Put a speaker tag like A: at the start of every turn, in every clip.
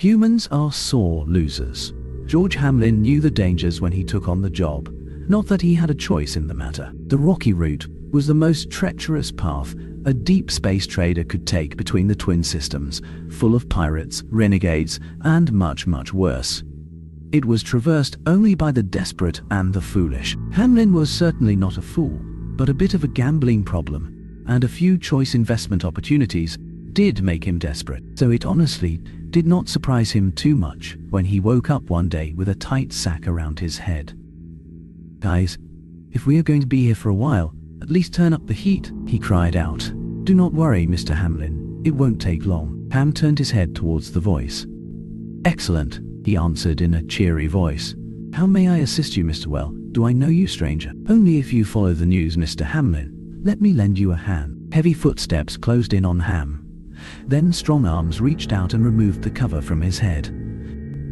A: Humans are sore losers. George Hamlin knew the dangers when he took on the job, not that he had a choice in the matter. The rocky route was the most treacherous path a deep space trader could take between the twin systems, full of pirates, renegades, and much, much worse. It was traversed only by the desperate and the foolish. Hamlin was certainly not a fool, but a bit of a gambling problem, and a few choice investment opportunities did make him desperate. So it honestly did not surprise him too much when he woke up one day with a tight sack around his head. "Guys, if we are going to be here for a while, at least turn up the heat," he cried out. "Do not worry, Mr. Hamlin, it won't take long." Ham turned his head towards the voice. "Excellent," he answered in a cheery voice. "How may I assist you, Mr. Well? Do I know you, stranger?" "Only if you follow the news, Mr. Hamlin. Let me lend you a hand." Heavy footsteps closed in on Ham. Then strong arms reached out and removed the cover from his head.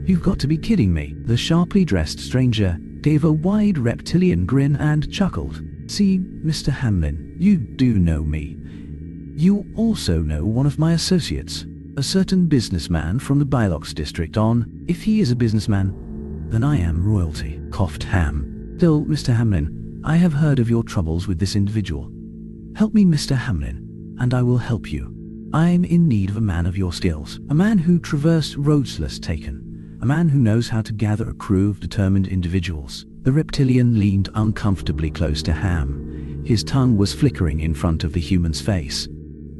A: "You've got to be kidding me." The sharply dressed stranger gave a wide reptilian grin and chuckled. "See, Mr. Hamlin, you do know me. You also know one of my associates, a certain businessman from the Bilox district on. If he is a businessman, then I am royalty," coughed Ham. "Still, Mr. Hamlin, I have heard of your troubles with this individual. Help me, Mr. Hamlin, and I will help you. I'm in need of a man of your skills, a man who traversed roads less taken, a man who knows how to gather a crew of determined individuals." The reptilian leaned uncomfortably close to Ham. His tongue was flickering in front of the human's face.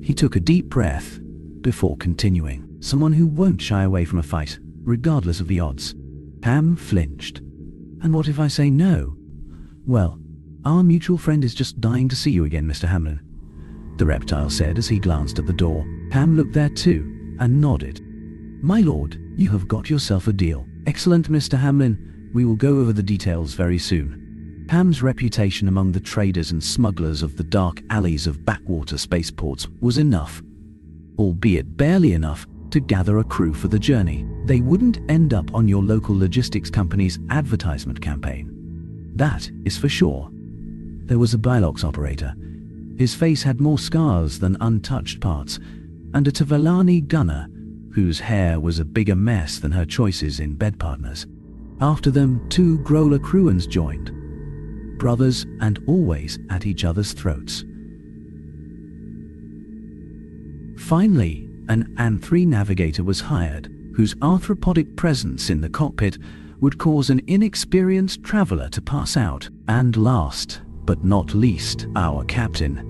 A: He took a deep breath before continuing. "Someone who won't shy away from a fight, regardless of the odds." Ham flinched. "And what if I say no?" "Well, our mutual friend is just dying to see you again, Mr. Hamlin," the reptile said as he glanced at the door. Ham looked there too and nodded. "My lord, you have got yourself a deal." "Excellent, Mr. Hamlin. We will go over the details very soon." Ham's reputation among the traders and smugglers of the dark alleys of backwater spaceports was enough, albeit barely enough, to gather a crew for the journey. They wouldn't end up on your local logistics company's advertisement campaign. That is for sure. There was a Bilox operator. His face had more scars than untouched parts, and a Tavalani gunner whose hair was a bigger mess than her choices in bed partners. After them, 2 Growler Cruans joined, brothers and always at each other's throats. Finally, an An-3 navigator was hired, whose arthropodic presence in the cockpit would cause an inexperienced traveler to pass out. And last, but not least, our captain,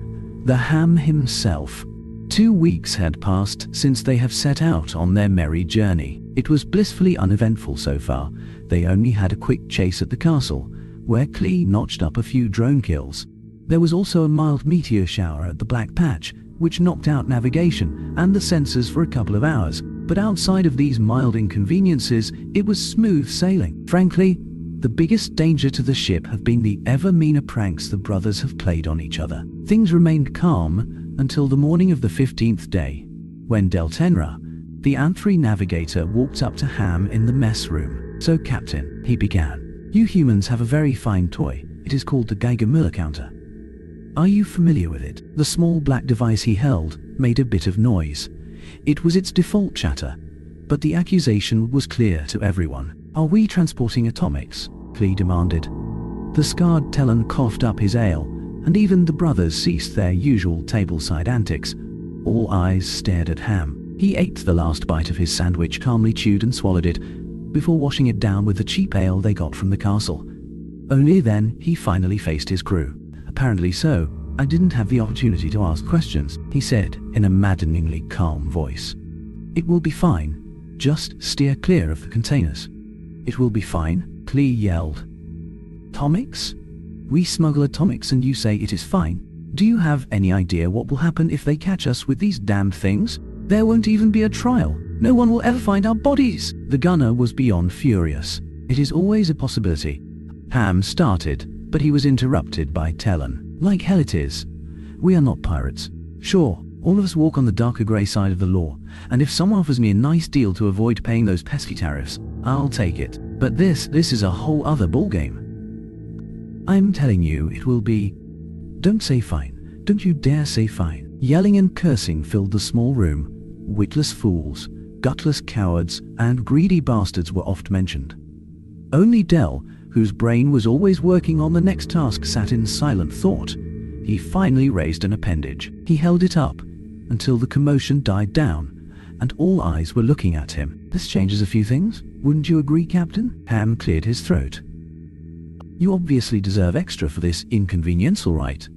A: the Ham himself. 2 weeks had passed since they have set out on their merry journey. It was blissfully uneventful so far. They only had a quick chase at the castle, where Klee notched up a few drone kills. There was also a mild meteor shower at the Black Patch, which knocked out navigation and the sensors for a couple of hours. But outside of these mild inconveniences, it was smooth sailing. Frankly, the biggest danger to the ship have been the ever meaner pranks the brothers have played on each other. Things remained calm until the morning of the 15th day, when Deltenra, the An-3 navigator, walked up to Ham in the mess room. "So, Captain," he began, "you humans have a very fine toy. It is called the Geiger Müller counter. Are you familiar with it?" The small black device he held made a bit of noise. It was its default chatter, but the accusation was clear to everyone. "Are we transporting atomics?" Klee demanded. The scarred Tellan coughed up his ale, and even the brothers ceased their usual tableside antics. All eyes stared at Ham. He ate the last bite of his sandwich, calmly chewed and swallowed it, before washing it down with the cheap ale they got from the castle. Only then he finally faced his crew. "Apparently so. I didn't have the opportunity to ask questions," he said in a maddeningly calm voice. "It will be fine. Just steer clear of the containers." "It will be fine," Klee yelled. "Atomics? We smuggle atomics and you say it is fine? Do you have any idea what will happen if they catch us with these damned things? There won't even be a trial. No one will ever find our bodies." The gunner was beyond furious. "It is always a possibility." Ham started, but he was interrupted by Tellan. "Like hell it is. We are not pirates. Sure, all of us walk on the darker grey side of the law, and if someone offers me a nice deal to avoid paying those pesky tariffs, I'll take it. But this is a whole other ballgame. I'm telling you, it will be..." "Don't say fine. Don't you dare say fine." Yelling and cursing filled the small room. "Witless fools. gutless cowards, and greedy bastards were oft mentioned. Only Dell, whose brain was always working on the next task, sat in silent thought. He finally raised an appendage. He held it up until the commotion died down, and all eyes were looking at him. This changes a few things, wouldn't you agree, Captain? Ham cleared his throat. You obviously deserve extra for this inconvenience, all right?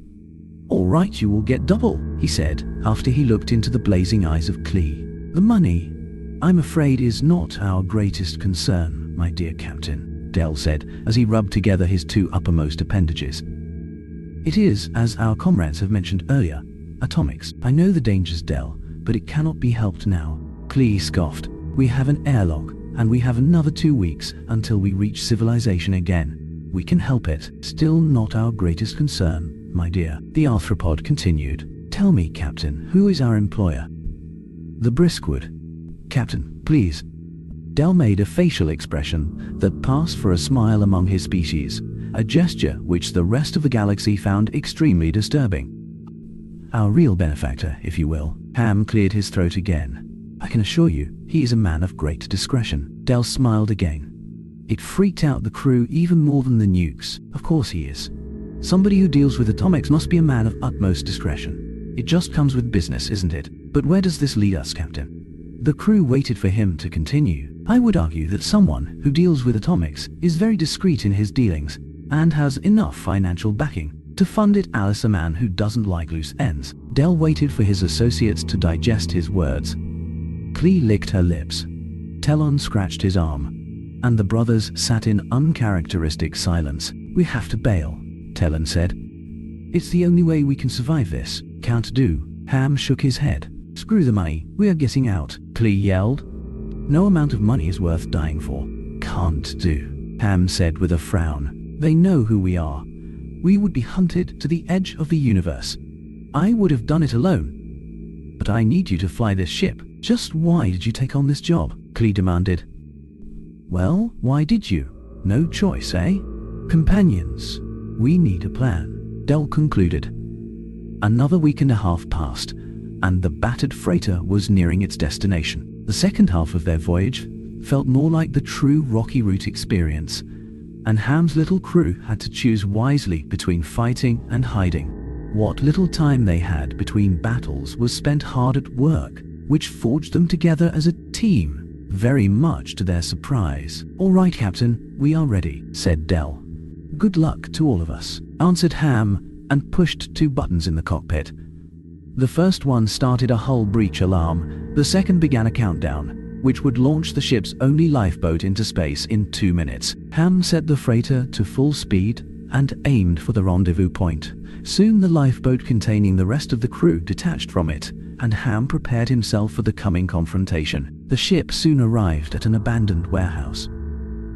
A: All right, you will get double, he said, after he looked into the blazing eyes of Klee. The money, I'm afraid, is not our greatest concern, my dear Captain, Dell said, as he rubbed together his two uppermost appendages. It is, as our comrades have mentioned earlier, atomics. I know the dangers, Dell, but it cannot be helped now. Klee scoffed. We have an airlock, and we have another 2 weeks until we reach civilization again. We can help it. Still not our greatest concern, my dear. The arthropod continued. Tell me, Captain, who is our employer? The Briskwood. Captain, please. Dell made a facial expression that passed for a smile among his species, a gesture which the rest of the galaxy found extremely disturbing. Our real benefactor, if you will. Ham cleared his throat again. I can assure you, he is a man of great discretion. Dell smiled again. It freaked out the crew even more than the nukes. Of course he is. Somebody who deals with atomics must be a man of utmost discretion. It just comes with business, isn't it? But where does this lead us, Captain? The crew waited for him to continue. I would argue that someone who deals with atomics is very discreet in his dealings and has enough financial backing to fund it. Alice, a man who doesn't like loose ends. Dell waited for his associates to digest his words. Klee licked her lips. Telon scratched his arm, and the brothers sat in uncharacteristic silence. We have to bail, Telon said. It's the only way we can survive this. Can't do. Ham shook his head. Screw the money, we are getting out, Klee yelled. No amount of money is worth dying for. Can't do, Ham said with a frown. They know who we are. We would be hunted to the edge of the universe. I would have done it alone. But I need you to fly this ship. Just why did you take on this job? Klee demanded. Well, why did you? No choice, eh? Companions, we need a plan, Dell concluded. Another week and a half passed, and the battered freighter was nearing its destination. The second half of their voyage felt more like the true rocky route experience, and Ham's little crew had to choose wisely between fighting and hiding. What little time they had between battles was spent hard at work, which forged them together as a team, very much to their surprise. All right, Captain, we are ready, said Dell. Good luck to all of us, answered Ham, and pushed 2 buttons in the cockpit. The first one started a hull breach alarm. The second began a countdown, which would launch the ship's only lifeboat into space in 2 minutes. Ham set the freighter to full speed and aimed for the rendezvous point. Soon the lifeboat containing the rest of the crew detached from it, and Ham prepared himself for the coming confrontation. The ship soon arrived at an abandoned warehouse.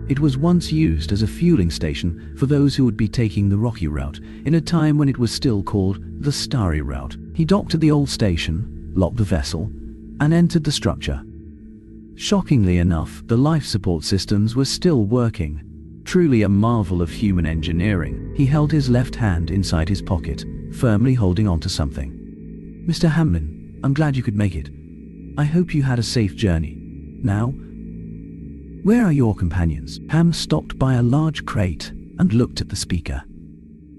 A: It was once used as a fueling station for those who would be taking the rocky route, in a time when it was still called the starry route. He docked at the old station, locked the vessel, and entered the structure. Shockingly enough, the life support systems were still working. Truly a marvel of human engineering. He held his left hand inside his pocket, firmly holding onto something. Mr. Hamlin, I'm glad you could make it. I hope you had a safe journey. Now, where are your companions? Ham stopped by a large crate and looked at the speaker.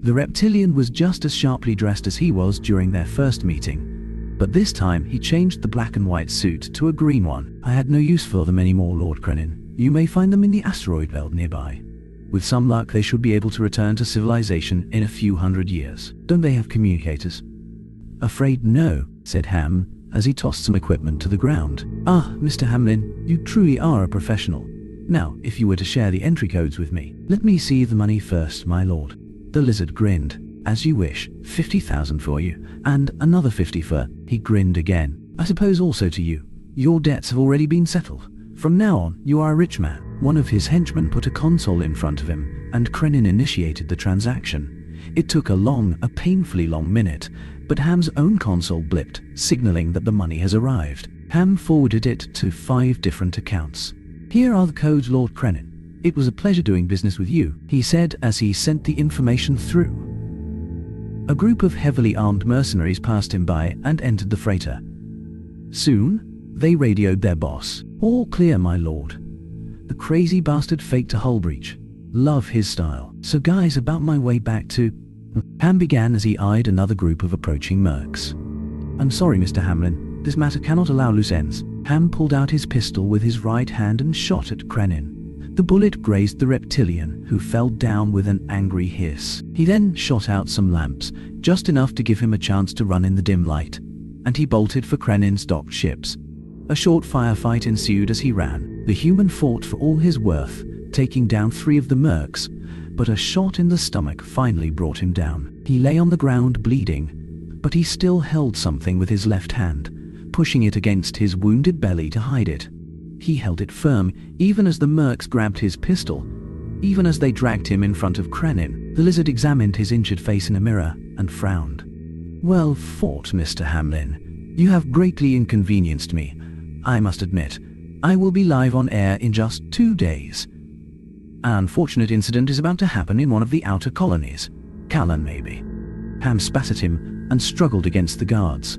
A: The reptilian was just as sharply dressed as he was during their first meeting, but this time he changed the black and white suit to a green one. I had no use for them anymore, Lord Krenin. You may find them in the asteroid belt nearby. With some luck, they should be able to return to civilization in a few hundred years. Don't they have communicators? Afraid no, said Ham, as he tossed some equipment to the ground. Ah, Mr. Hamlin, you truly are a professional. Now, if you were to share the entry codes with me. Let me see the money first, my lord. The lizard grinned. As you wish, 50,000 for you, and another 50 for... He grinned again. I suppose also to you. Your debts have already been settled. From now on, you are a rich man. One of his henchmen put a console in front of him, and Krenin initiated the transaction. It took a painfully long minute, but Ham's own console blipped, signaling that the money has arrived. Ham forwarded it to 5 different accounts. Here are the codes, Lord Krenin. It was a pleasure doing business with you, he said as he sent the information through. A group of heavily armed mercenaries passed him by and entered the freighter. Soon, They radioed their boss. "All clear, my lord. The crazy bastard faked a hull breach. Love his style. So guys, about my way back to..." Ham began as he eyed another group of approaching mercs. "I'm sorry, Mr. Hamlin. This matter cannot allow loose ends." Ham pulled out his pistol with his right hand and shot at Krenin. The bullet grazed the reptilian, who fell down with an angry hiss. He then shot out some lamps, just enough to give him a chance to run in the dim light, and he bolted for Krenin's docked ships. A short firefight ensued as he ran. The human fought for all his worth, taking down 3 of the mercs, but a shot in the stomach finally brought him down. He lay on the ground bleeding, but he still held something with his left hand, pushing it against his wounded belly to hide it. He held it firm, even as the mercs grabbed his pistol, even as they dragged him in front of Krenin. The lizard examined his injured face in a mirror and frowned. "Well fought, Mr. Hamlin. You have greatly inconvenienced me. I must admit, I will be live on air in just 2 days. An unfortunate incident is about to happen in one of the outer colonies. Callan, maybe." Ham spat at him and struggled against the guards.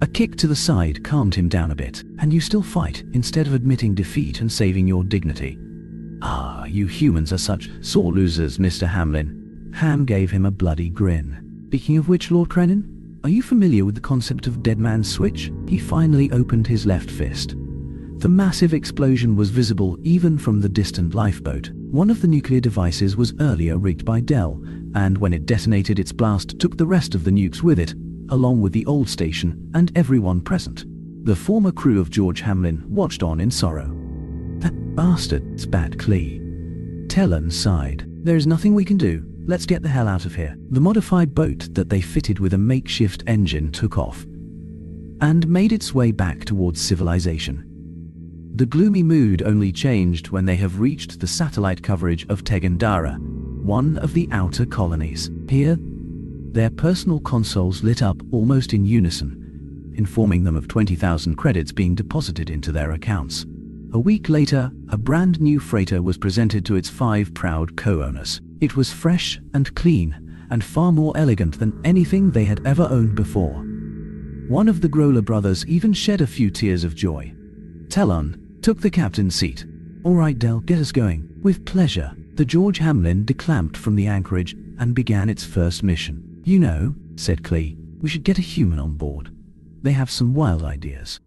A: A kick to the side calmed him down a bit. "And you still fight, instead of admitting defeat and saving your dignity. Ah, you humans are such sore losers, Mr. Hamlin." Ham gave him a bloody grin. "Speaking of which, Lord Krenin, are you familiar with the concept of dead man's switch?" He finally opened his left fist. The massive explosion was visible even from the distant lifeboat. One of the nuclear devices was earlier rigged by Dell, and when it detonated, its blast took the rest of the nukes with it, along with the old station and everyone present. The former crew of George Hamlin watched on in sorrow. "That bastard," spat Klee. Tellan sighed. "There is nothing we can do. Let's get the hell out of here." The modified boat that they fitted with a makeshift engine took off and made its way back towards civilization. The gloomy mood only changed when they have reached the satellite coverage of Tegandara, one of the outer colonies. Here, their personal consoles lit up almost in unison, informing them of 20,000 credits being deposited into their accounts. A week later, a brand new freighter was presented to its 5 proud co-owners. It was fresh and clean, and far more elegant than anything they had ever owned before. One of the Growler brothers even shed a few tears of joy. Tellan took the captain's seat. "All right, Dell, get us going." "With pleasure." The George Hamlin declamped from the anchorage and began its first mission. "You know," said Klee, "we should get a human on board. They have some wild ideas."